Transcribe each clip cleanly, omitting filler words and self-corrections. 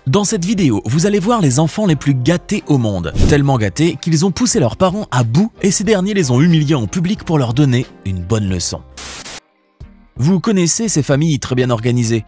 Dans cette vidéo, vous allez voir les enfants les plus gâtés au monde. Tellement gâtés qu'ils ont poussé leurs parents à bout et ces derniers les ont humiliés en public pour leur donner une bonne leçon. Vous connaissez ces familles très bien organisées.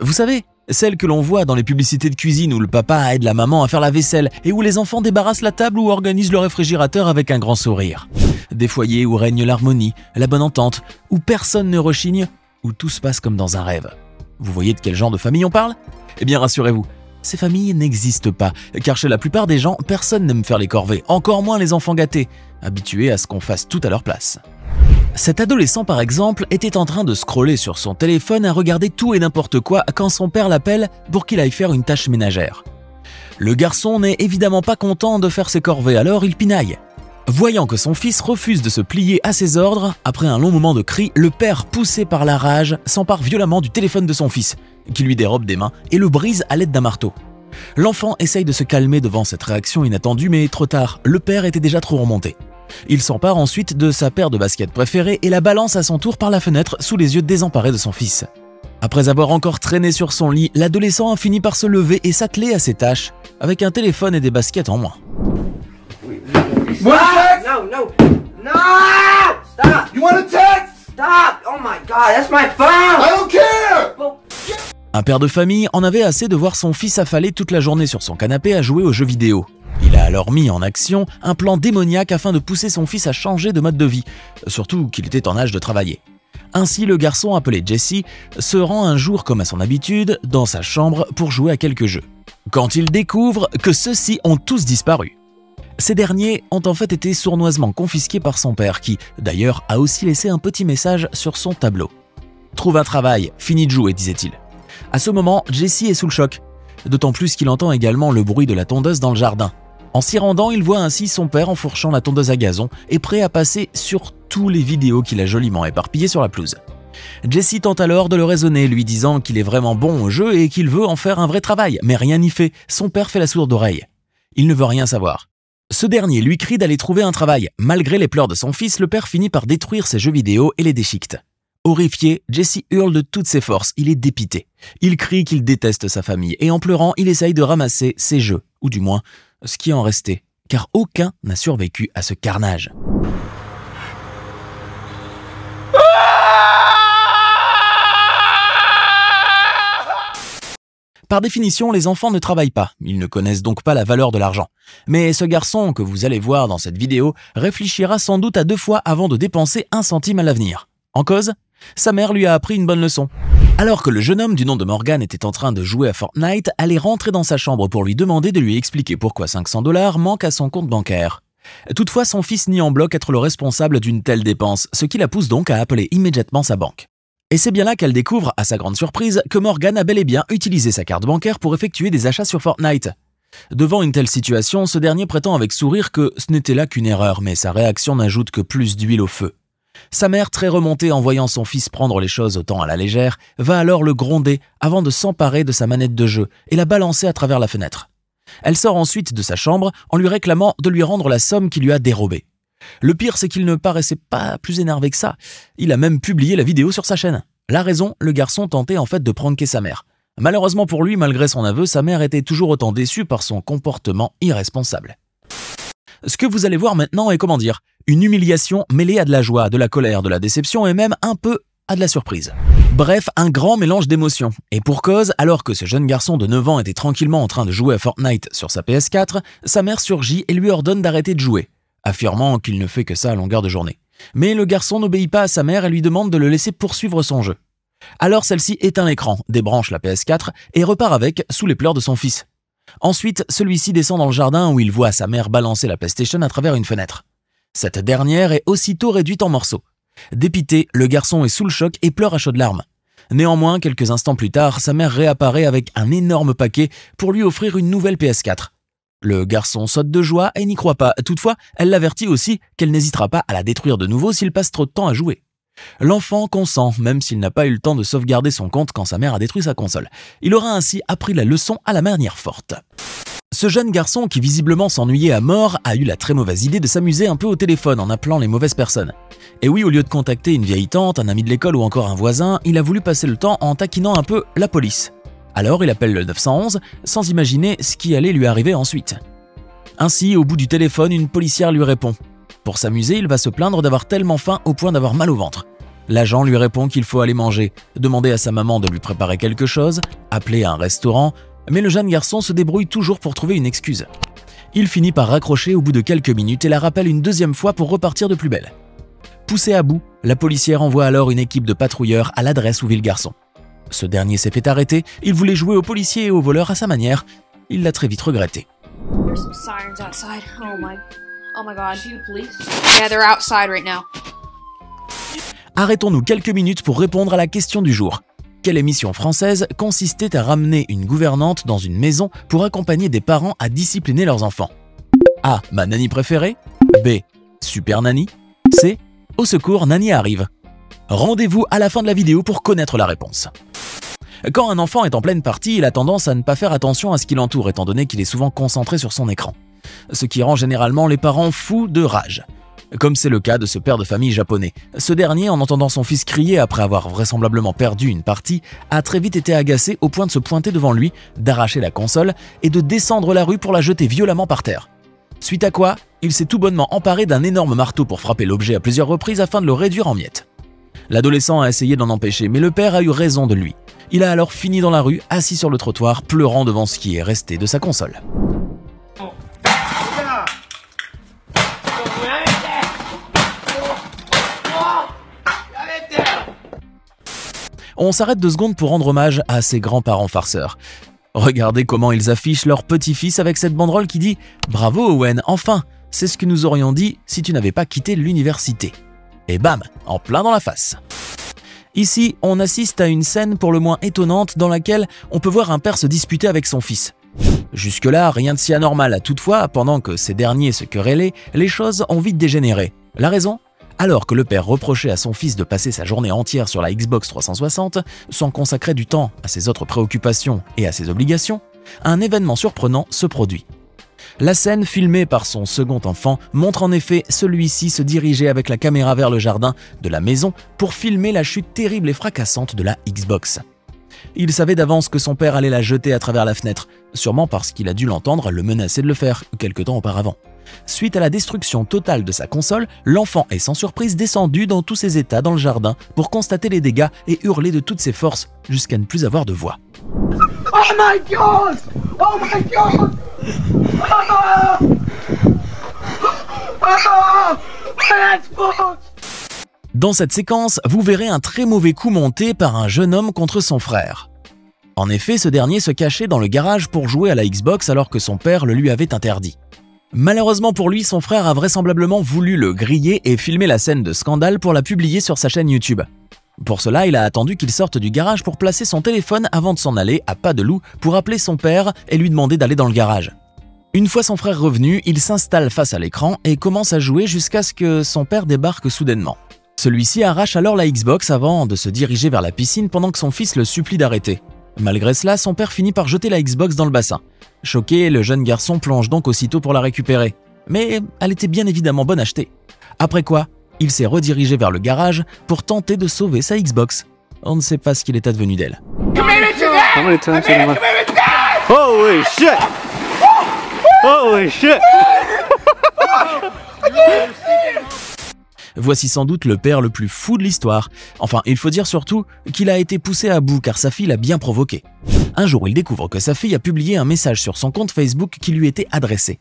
Vous savez, celles que l'on voit dans les publicités de cuisine où le papa aide la maman à faire la vaisselle et où les enfants débarrassent la table ou organisent le réfrigérateur avec un grand sourire. Des foyers où règne l'harmonie, la bonne entente, où personne ne rechigne, où tout se passe comme dans un rêve. Vous voyez de quel genre de famille on parle? Eh bien rassurez-vous, ces familles n'existent pas, car chez la plupart des gens, personne n'aime faire les corvées, encore moins les enfants gâtés, habitués à ce qu'on fasse tout à leur place. Cet adolescent par exemple était en train de scroller sur son téléphone à regarder tout et n'importe quoi quand son père l'appelle pour qu'il aille faire une tâche ménagère. Le garçon n'est évidemment pas content de faire ses corvées, alors il pinaille. Voyant que son fils refuse de se plier à ses ordres, après un long moment de cris, le père, poussé par la rage, s'empare violemment du téléphone de son fils, qui lui dérobe des mains et le brise à l'aide d'un marteau. L'enfant essaye de se calmer devant cette réaction inattendue, mais trop tard, le père était déjà trop remonté. Il s'empare ensuite de sa paire de baskets préférée et la balance à son tour par la fenêtre sous les yeux désemparés de son fils. Après avoir encore traîné sur son lit, l'adolescent a fini par se lever et s'atteler à ses tâches, avec un téléphone et des baskets en moins. What? No, no, no! Stop! You want to text? Stop! Oh my God, that's my phone! I don't care! Un père de famille en avait assez de voir son fils affalé toute la journée sur son canapé à jouer aux jeux vidéo. Il a alors mis en action un plan démoniaque afin de pousser son fils à changer de mode de vie, surtout qu'il était en âge de travailler. Ainsi, le garçon appelé Jesse se rend un jour comme à son habitude dans sa chambre pour jouer à quelques jeux. Quand il découvre que ceux-ci ont tous disparu. Ces derniers ont en fait été sournoisement confisqués par son père qui, d'ailleurs, a aussi laissé un petit message sur son tableau. « Trouve un travail, fini de jouer », disait-il. À ce moment, Jesse est sous le choc, d'autant plus qu'il entend également le bruit de la tondeuse dans le jardin. En s'y rendant, il voit ainsi son père enfourchant la tondeuse à gazon et prêt à passer sur tous les vidéos qu'il a joliment éparpillées sur la pelouse. Jesse tente alors de le raisonner, lui disant qu'il est vraiment bon au jeu et qu'il veut en faire un vrai travail, mais rien n'y fait, son père fait la sourde oreille. Il ne veut rien savoir. Ce dernier lui crie d'aller trouver un travail. Malgré les pleurs de son fils, le père finit par détruire ses jeux vidéo et les déchiquette. Horrifié, Jesse hurle de toutes ses forces, il est dépité. Il crie qu'il déteste sa famille et en pleurant, il essaye de ramasser ses jeux, ou du moins, ce qui en restait, car aucun n'a survécu à ce carnage. Par définition, les enfants ne travaillent pas, ils ne connaissent donc pas la valeur de l'argent. Mais ce garçon que vous allez voir dans cette vidéo réfléchira sans doute à 2 fois avant de dépenser 1 centime à l'avenir. En cause, sa mère lui a appris une bonne leçon. Alors que le jeune homme du nom de Morgan était en train de jouer à Fortnite, elle est rentrée dans sa chambre pour lui demander de lui expliquer pourquoi 500 $ manquent à son compte bancaire. Toutefois, son fils nie en bloc être le responsable d'une telle dépense, ce qui la pousse donc à appeler immédiatement sa banque. Et c'est bien là qu'elle découvre, à sa grande surprise, que Morgan a bel et bien utilisé sa carte bancaire pour effectuer des achats sur Fortnite. Devant une telle situation, ce dernier prétend avec sourire que ce n'était là qu'une erreur, mais sa réaction n'ajoute que plus d'huile au feu. Sa mère, très remontée en voyant son fils prendre les choses autant à la légère, va alors le gronder avant de s'emparer de sa manette de jeu et la balancer à travers la fenêtre. Elle sort ensuite de sa chambre en lui réclamant de lui rendre la somme qu'il lui a dérobée. Le pire, c'est qu'il ne paraissait pas plus énervé que ça. Il a même publié la vidéo sur sa chaîne. La raison, le garçon tentait en fait de pranker sa mère. Malheureusement pour lui, malgré son aveu, sa mère était toujours autant déçue par son comportement irresponsable. Ce que vous allez voir maintenant est, comment dire, une humiliation mêlée à de la joie, de la colère, de la déception et même un peu à de la surprise. Bref, un grand mélange d'émotions. Et pour cause, alors que ce jeune garçon de 9 ans était tranquillement en train de jouer à Fortnite sur sa PS4, sa mère surgit et lui ordonne d'arrêter de jouer, affirmant qu'il ne fait que ça à longueur de journée. Mais le garçon n'obéit pas à sa mère et lui demande de le laisser poursuivre son jeu. Alors celle-ci éteint l'écran, débranche la PS4 et repart avec sous les pleurs de son fils. Ensuite, celui-ci descend dans le jardin où il voit sa mère balancer la PlayStation à travers une fenêtre. Cette dernière est aussitôt réduite en morceaux. Dépité, le garçon est sous le choc et pleure à chaudes larmes. Néanmoins, quelques instants plus tard, sa mère réapparaît avec un énorme paquet pour lui offrir une nouvelle PS4. Le garçon saute de joie et n'y croit pas. Toutefois, elle l'avertit aussi qu'elle n'hésitera pas à la détruire de nouveau s'il passe trop de temps à jouer. L'enfant consent, même s'il n'a pas eu le temps de sauvegarder son compte quand sa mère a détruit sa console. Il aura ainsi appris la leçon à la manière forte. Ce jeune garçon, qui visiblement s'ennuyait à mort, a eu la très mauvaise idée de s'amuser un peu au téléphone en appelant les mauvaises personnes. Et oui, au lieu de contacter une vieille tante, un ami de l'école ou encore un voisin, il a voulu passer le temps en taquinant un peu la police. Alors il appelle le 911 sans imaginer ce qui allait lui arriver ensuite. Ainsi, au bout du téléphone, une policière lui répond. Pour s'amuser, il va se plaindre d'avoir tellement faim au point d'avoir mal au ventre. L'agent lui répond qu'il faut aller manger, demander à sa maman de lui préparer quelque chose, appeler un restaurant, mais le jeune garçon se débrouille toujours pour trouver une excuse. Il finit par raccrocher au bout de quelques minutes et la rappelle une deuxième fois pour repartir de plus belle. Poussé à bout, la policière envoie alors une équipe de patrouilleurs à l'adresse où vit le garçon. Ce dernier s'est fait arrêter, il voulait jouer aux policiers et aux voleurs à sa manière. Il l'a très vite regretté. There's some sirens outside. Oh my god. Yeah, they're outside right now. Arrêtons-nous quelques minutes pour répondre à la question du jour. Quelle émission française consistait à ramener une gouvernante dans une maison pour accompagner des parents à discipliner leurs enfants? A. Ma nanny préférée. B. Super Nanny. C. Au secours, Nanny arrive. Rendez-vous à la fin de la vidéo pour connaître la réponse. Quand un enfant est en pleine partie, il a tendance à ne pas faire attention à ce qui l'entoure étant donné qu'il est souvent concentré sur son écran. Ce qui rend généralement les parents fous de rage. Comme c'est le cas de ce père de famille japonais. Ce dernier, en entendant son fils crier après avoir vraisemblablement perdu une partie, a très vite été agacé au point de se pointer devant lui, d'arracher la console et de descendre la rue pour la jeter violemment par terre. Suite à quoi, il s'est tout bonnement emparé d'un énorme marteau pour frapper l'objet à plusieurs reprises afin de le réduire en miettes. L'adolescent a essayé d'en empêcher, mais le père a eu raison de lui. Il a alors fini dans la rue, assis sur le trottoir, pleurant devant ce qui est resté de sa console. On s'arrête 2 secondes pour rendre hommage à ces grands-parents farceurs. Regardez comment ils affichent leur petit-fils avec cette banderole qui dit « Bravo Owen, enfin, c'est ce que nous aurions dit si tu n'avais pas quitté l'université. » Et bam, en plein dans la face. Ici, on assiste à une scène pour le moins étonnante dans laquelle on peut voir un père se disputer avec son fils. Jusque-là, rien de si anormal. Toutefois, pendant que ces derniers se querellaient, les choses ont vite dégénéré. La raison ? Alors que le père reprochait à son fils de passer sa journée entière sur la Xbox 360, sans consacrer du temps à ses autres préoccupations et à ses obligations, un événement surprenant se produit. La scène filmée par son second enfant montre en effet celui-ci se diriger avec la caméra vers le jardin de la maison pour filmer la chute terrible et fracassante de la Xbox. Il savait d'avance que son père allait la jeter à travers la fenêtre, sûrement parce qu'il a dû l'entendre le menacer de le faire quelque temps auparavant. Suite à la destruction totale de sa console, l'enfant est sans surprise descendu dans tous ses états dans le jardin pour constater les dégâts et hurler de toutes ses forces jusqu'à ne plus avoir de voix. Oh my god! Oh my god! Ah! Ah! Xbox! Dans cette séquence, vous verrez un très mauvais coup monté par un jeune homme contre son frère. En effet, ce dernier se cachait dans le garage pour jouer à la Xbox alors que son père le lui avait interdit. Malheureusement pour lui, son frère a vraisemblablement voulu le griller et filmer la scène de scandale pour la publier sur sa chaîne YouTube. Pour cela, il a attendu qu'il sorte du garage pour placer son téléphone avant de s'en aller à pas de loup pour appeler son père et lui demander d'aller dans le garage. Une fois son frère revenu, il s'installe face à l'écran et commence à jouer jusqu'à ce que son père débarque soudainement. Celui-ci arrache alors la Xbox avant de se diriger vers la piscine pendant que son fils le supplie d'arrêter. Malgré cela, son père finit par jeter la Xbox dans le bassin. Choqué, le jeune garçon plonge donc aussitôt pour la récupérer. Mais elle était bien évidemment bonne achetée. Après quoi, il s'est redirigé vers le garage pour tenter de sauver sa Xbox. On ne sait pas ce qu'il est advenu d'elle. Holy shit! Holy shit! Voici sans doute le père le plus fou de l'histoire. Enfin, il faut dire surtout qu'il a été poussé à bout car sa fille l'a bien provoqué. Un jour, il découvre que sa fille a publié un message sur son compte Facebook qui lui était adressé.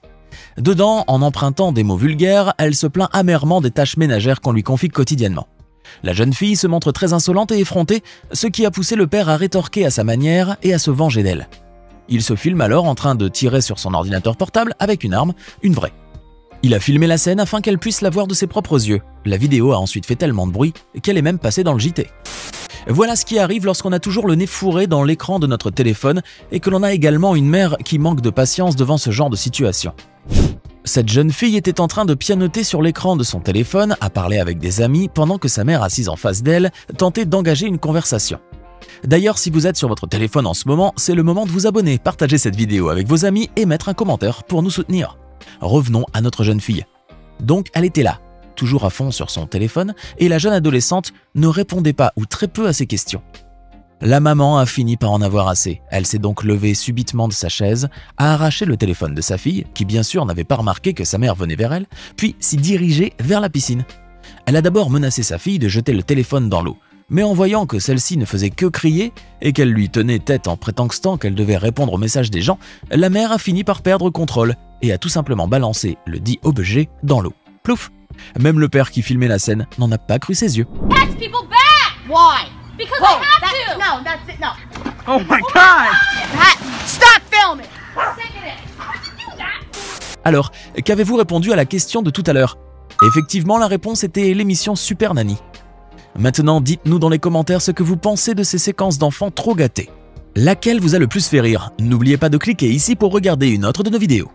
Dedans, en empruntant des mots vulgaires, elle se plaint amèrement des tâches ménagères qu'on lui confie quotidiennement. La jeune fille se montre très insolente et effrontée, ce qui a poussé le père à rétorquer à sa manière et à se venger d'elle. Il se filme alors en train de tirer sur son ordinateur portable avec une arme, une vraie. Il a filmé la scène afin qu'elle puisse la voir de ses propres yeux. La vidéo a ensuite fait tellement de bruit qu'elle est même passée dans le JT. Voilà ce qui arrive lorsqu'on a toujours le nez fourré dans l'écran de notre téléphone et que l'on a également une mère qui manque de patience devant ce genre de situation. Cette jeune fille était en train de pianoter sur l'écran de son téléphone, à parler avec des amis, pendant que sa mère assise en face d'elle tentait d'engager une conversation. D'ailleurs, si vous êtes sur votre téléphone en ce moment, c'est le moment de vous abonner, partager cette vidéo avec vos amis et mettre un commentaire pour nous soutenir. Revenons à notre jeune fille. Donc elle était là, toujours à fond sur son téléphone, et la jeune adolescente ne répondait pas ou très peu à ses questions. La maman a fini par en avoir assez. Elle s'est donc levée subitement de sa chaise, a arraché le téléphone de sa fille, qui bien sûr n'avait pas remarqué que sa mère venait vers elle, puis s'y dirigeait vers la piscine. Elle a d'abord menacé sa fille de jeter le téléphone dans l'eau, mais en voyant que celle-ci ne faisait que crier et qu'elle lui tenait tête en prétextant qu'elle devait répondre aux messages des gens, la mère a fini par perdre contrôle et a tout simplement balancé le dit objet dans l'eau. Plouf! Même le père qui filmait la scène n'en a pas cru ses yeux. Text people back! Why? Because I have to! No, that's it, no. Oh my God! Stop filming! I'm sick of it. How would you do that? Alors, qu'avez-vous répondu à la question de tout à l'heure? Effectivement, la réponse était l'émission Super Nanny. Maintenant, dites-nous dans les commentaires ce que vous pensez de ces séquences d'enfants trop gâtés. Laquelle vous a le plus fait rire? N'oubliez pas de cliquer ici pour regarder une autre de nos vidéos.